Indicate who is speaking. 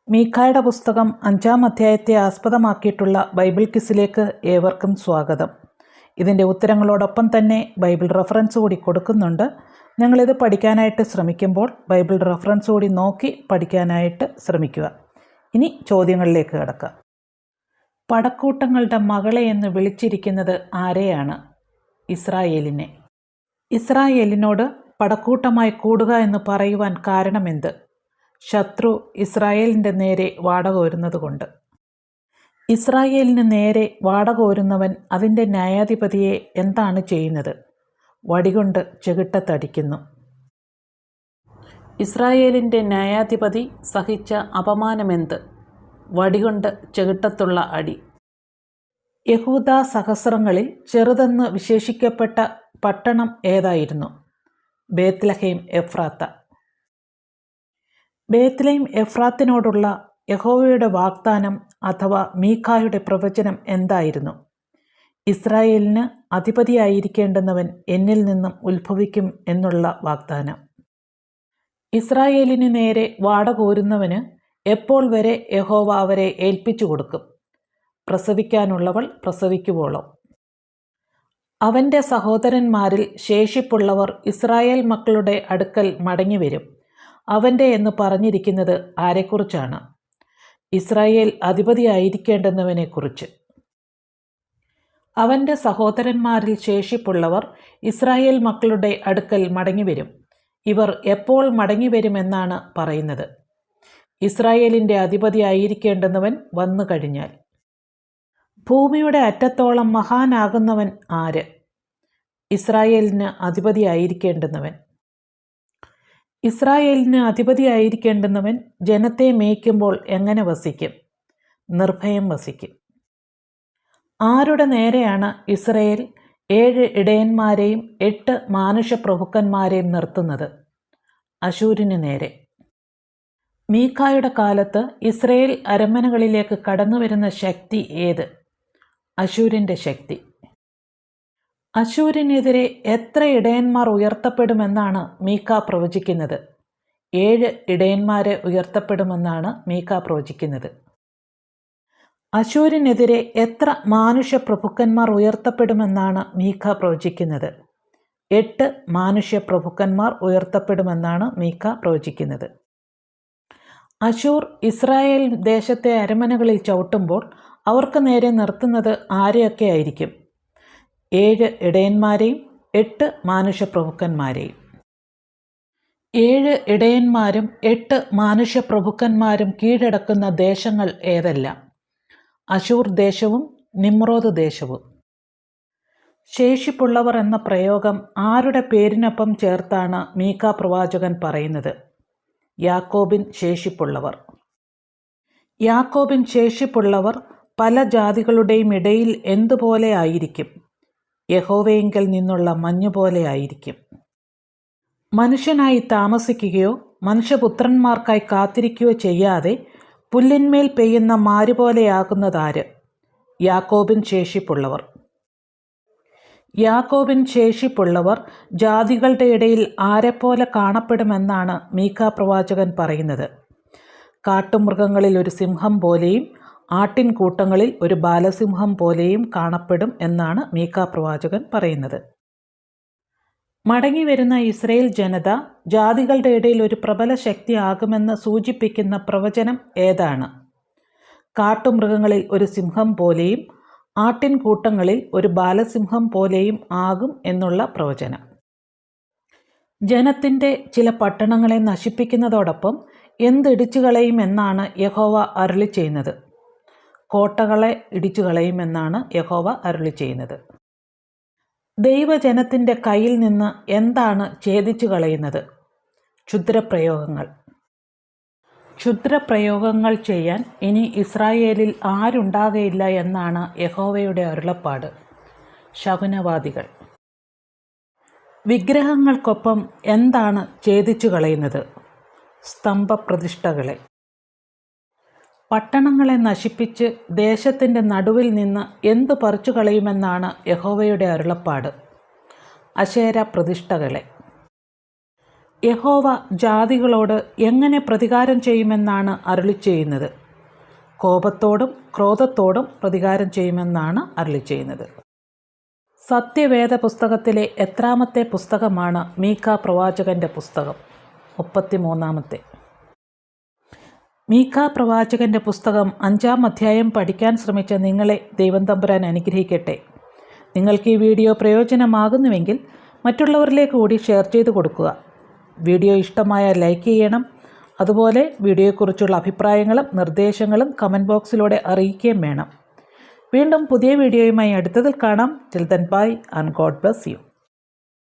Speaker 1: മീഖായുടെ പുസ്തകം 5-ാം അധ്യായത്തെ ആസ്പദമാക്കിയിട്ടുള്ള ബൈബിൾ ക്വിസിലേക്ക് ഏവർക്കും സ്വാഗതം. ഇതിൻ്റെ ഉത്തരങ്ങളോടൊപ്പം തന്നെ ബൈബിൾ റെഫറൻസ് കൂടി കൊടുക്കുന്നുണ്ട്. ഞങ്ങളിത് പഠിക്കാനായിട്ട് ശ്രമിക്കുമ്പോൾ ബൈബിൾ റെഫറൻസ് കൂടി നോക്കി പഠിക്കാനായിട്ട് ശ്രമിക്കുക. ഇനി ചോദ്യങ്ങളിലേക്ക് കിടക്കാം. പടക്കൂട്ടങ്ങളുടെ മകളെ എന്ന് വിളിച്ചിരിക്കുന്നത് ആരെയാണ്? ഇസ്രായേലിനെ. ഇസ്രായേലിനോട് പടക്കൂട്ടമായി കൂടുക എന്ന് പറയുവാൻ കാരണമെന്ത്? ശത്രു ഇസ്രായേലിൻ്റെ നേരെ വാടകോരുന്നത് കൊണ്ട്. ഇസ്രായേലിന് നേരെ വാടകോരുന്നവൻ അതിൻ്റെ ന്യായാധിപതിയെ എന്താണ് ചെയ്യുന്നത്? വടികൊണ്ട് ചെകിട്ടത്തടിക്കുന്നു. ഇസ്രായേലിൻ്റെ ന്യായാധിപതി സഹിച്ച അപമാനമെന്ത്? വടികൊണ്ട് ചെകിട്ടത്തുള്ള അടി. യഹൂദ സഹസ്രങ്ങളിൽ ചെറുതെന്ന് വിശേഷിക്കപ്പെട്ട പട്ടണം ഏതായിരുന്നു? ബേത്ലഹേം എഫ്രാത്ത. ബേത്ലഹേം എഫ്രാത്തിനോടുള്ള യഹോവയുടെ വാഗ്ദാനം അഥവാ മീഖായുടെ പ്രവചനം എന്തായിരുന്നു? ഇസ്രായേലിന് അധിപതിയായിരിക്കേണ്ടുന്നവൻ എന്നിൽ നിന്നും ഉത്ഭവിക്കും എന്നുള്ള വാഗ്ദാനം. ഇസ്രായേലിന് നേരെ വാടകോരുന്നവന് എപ്പോൾ വരെ യഹോവ അവരെ ഏൽപ്പിച്ചു കൊടുക്കും? പ്രസവിക്കാനുള്ളവൾ പ്രസവിക്കുവോളം. അവൻ്റെ സഹോദരന്മാരിൽ ശേഷിപ്പുള്ളവർ ഇസ്രായേൽ മക്കളുടെ അടുക്കൽ മടങ്ങിവരും. അവൻ്റെ എന്ന് പറഞ്ഞിരിക്കുന്നത് ആരെക്കുറിച്ചാണ്? ഇസ്രായേൽ അധിപതിയായിരിക്കേണ്ടുന്നവനെക്കുറിച്ച്. അവൻ്റെ സഹോദരന്മാരിൽ ശേഷിപ്പുള്ളവർ ഇസ്രായേൽ മക്കളുടെ അടുക്കൽ മടങ്ങിവരും. ഇവർ എപ്പോൾ മടങ്ങിവരുമെന്നാണ് പറയുന്നത്? ഇസ്രായേലിൻ്റെ അധിപതിയായിരിക്കേണ്ടുന്നവൻ വന്നു കഴിഞ്ഞാൽ. ഭൂമിയുടെ അറ്റത്തോളം മഹാനാകുന്നവൻ ആര്? ഇസ്രായേലിന് അധിപതിയായിരിക്കേണ്ടുന്നവൻ. ഇസ്രായേലിന് അധിപതിയായിരിക്കേണ്ടുന്നവൻ ജനത്തെ മേയ്ക്കുമ്പോൾ എങ്ങനെ വസിക്കും? നിർഭയം വസിക്കും. ആരുടെ നേരെയാണ് ഇസ്രായേൽ 7 ഇടയന്മാരെയും 8 മാനുഷപ്രഭുക്കന്മാരെയും നിർത്തുന്നത്? അശൂരിന് നേരെ. മീഖായുടെ കാലത്ത് ഇസ്രായേൽ അരമനകളിലേക്ക് കടന്നുവരുന്ന ശക്തി ഏത്? അശൂരിൻ്റെ ശക്തി. അശൂരിനെതിരെ എത്ര ഇടയന്മാർ ഉയർത്തപ്പെടുമെന്നാണ് മീഖാ പ്രവചിക്കുന്നത്? 7 ഇടയന്മാരെ ഉയർത്തപ്പെടുമെന്നാണ് മീഖാ പ്രവചിക്കുന്നത്. അശൂരിനെതിരെ എത്ര മാനുഷപ്രഭുക്കന്മാർ ഉയർത്തപ്പെടുമെന്നാണ് മീഖാ പ്രവചിക്കുന്നത്? 8 മാനുഷ്യപ്രഭുക്കന്മാർ ഉയർത്തപ്പെടുമെന്നാണ് മീഖാ പ്രവചിക്കുന്നത്. അശൂർ ഇസ്രായേൽ ദേശത്തെ അരമനകളിൽ ചവിട്ടുമ്പോൾ അവർക്ക് നേരെ നിർത്തുന്നത് ആരെയൊക്കെ ആയിരിക്കും? 7 ഇടയന്മാരെയും 8 മാനുഷപ്രഭുക്കന്മാരെയും. 7 ഇടയന്മാരും 8 മാനുഷപ്രഭുക്കന്മാരും കീഴടക്കുന്ന ദേശങ്ങൾ ഏതെല്ലാം? അശൂർ ദേശവും നിമ്രോദ് ദേശവും. ശേഷിപ്പുള്ളവർ എന്ന പ്രയോഗം ആരുടെ പേരിനൊപ്പം ചേർത്താണ് മീഖാ പ്രവാചകൻ പറയുന്നത്? യാക്കോബിൻ ശേഷിപ്പുള്ളവർ. യാക്കോബിൻ ശേഷിപ്പുള്ളവർ പല ജാതികളുടെയും ഇടയിൽ എന്തുപോലെ ആയിരിക്കും? യഹോവയിങ്കൽ നിന്നുള്ള മഞ്ഞുപോലെ ആയിരിക്കും. മനുഷ്യനായി താമസിക്കുകയോ മനുഷ്യപുത്രന്മാർക്കായി കാത്തിരിക്കുകയോ ചെയ്യാതെ പുല്ലിന്മേൽ പെയ്യുന്ന മാരുപോലെയാകുന്നതാര്? യാക്കോബിൻ ശേഷിപ്പുള്ളവർ. യാക്കോബിൻ ശേഷിപ്പുള്ളവർ ജാതികളുടെ ഇടയിൽ ആരെപ്പോലെ കാണപ്പെടുമെന്നാണ് മീഖാ പ്രവാചകൻ പറയുന്നത്? കാട്ടുമൃഗങ്ങളിൽ ഒരു സിംഹം പോലെയും ആട്ടിൻകൂട്ടങ്ങളിൽ ഒരു ബാലസിംഹം പോലെയും കാണപ്പെടും എന്നാണ് മീഖാ പ്രവാചകൻ പറയുന്നത്. മടങ്ങിവരുന്ന ഇസ്രായേൽ ജനത ജാതികളുടെ ഇടയിൽ ഒരു പ്രബല ശക്തിയാകുമെന്ന് സൂചിപ്പിക്കുന്ന പ്രവചനം ഏതാണ്? കാട്ടുമൃഗങ്ങളിൽ ഒരു സിംഹം പോലെയും ആട്ടിൻകൂട്ടങ്ങളിൽ ഒരു ബാലസിംഹം പോലെയും ആകും എന്നുള്ള പ്രവചനം. ജനത്തിൻ്റെ ചില പട്ടണങ്ങളെ നശിപ്പിക്കുന്നതോടൊപ്പം എന്തിടിച്ചു കളയുമെന്നാണ് യഹോവ അരുളി ചെയ്യുന്നത്? കോട്ടകളെ ഇടിച്ചു കളയുമെന്നാണ് യഹോവ അരുളി ചെയ്യുന്നത്. ദൈവജനത്തിൻ്റെ കയ്യിൽ നിന്ന് എന്താണ് ഛേദിച്ചു കളയുന്നത്? ക്ഷുദ്രപ്രയോഗങ്ങൾ. ക്ഷുദ്രപ്രയോഗങ്ങൾ ചെയ്യാൻ ഇനി ഇസ്രായേലിൽ ആരുണ്ടാകയില്ല എന്നാണ് യഹോവയുടെ അരുളപ്പാട്. ശകുനവാദികൾ. വിഗ്രഹങ്ങൾക്കൊപ്പം എന്താണ് ഛേദിച്ചു കളയുന്നത്? സ്തംഭപ്രതിഷ്ഠകളെ. പട്ടണങ്ങളെ നശിപ്പിച്ച് ദേശത്തിൻ്റെ നടുവിൽ നിന്ന് എന്തു പറിച്ചു കളയുമെന്നാണ് യഹോവയുടെ അരുളപ്പാട്? അശേര പ്രതിഷ്ഠകളെ. യഹോവ ജാതികളോട് എങ്ങനെ പ്രതികാരം ചെയ്യുമെന്നാണ് അരുളിച്ചെയ്യുന്നത്? കോപത്തോടും ക്രോധത്തോടും പ്രതികാരം ചെയ്യുമെന്നാണ് അരുളിച്ചെയ്യുന്നത്. സത്യവേദ പുസ്തകത്തിലെ എത്രാമത്തെ പുസ്തകമാണ് മീഖാ പ്രവാചകൻ്റെ പുസ്തകം? 33-ാമത്തെ. മീഖാ പ്രവാചകൻ്റെ പുസ്തകം 5-ാം അധ്യായം പഠിക്കാൻ ശ്രമിച്ച നിങ്ങളെ ദൈവം തമ്പുരാൻ അനുഗ്രഹിക്കട്ടെ. നിങ്ങൾക്ക് ഈ വീഡിയോ പ്രയോജനമാകുന്നുവെങ്കിൽ മറ്റുള്ളവരിലേക്ക് കൂടി ഷെയർ ചെയ്ത് കൊടുക്കുക. വീഡിയോ ഇഷ്ടമായാൽ ലൈക്ക് ചെയ്യണം. അതുപോലെ വീഡിയോയെക്കുറിച്ചുള്ള അഭിപ്രായങ്ങളും നിർദ്ദേശങ്ങളും കമൻറ്റ് ബോക്സിലൂടെ അറിയിക്കുകയും വേണം. വീണ്ടും പുതിയ വീഡിയോയുമായി അടുത്തതിൽ കാണാം. Till then bye and God bless you.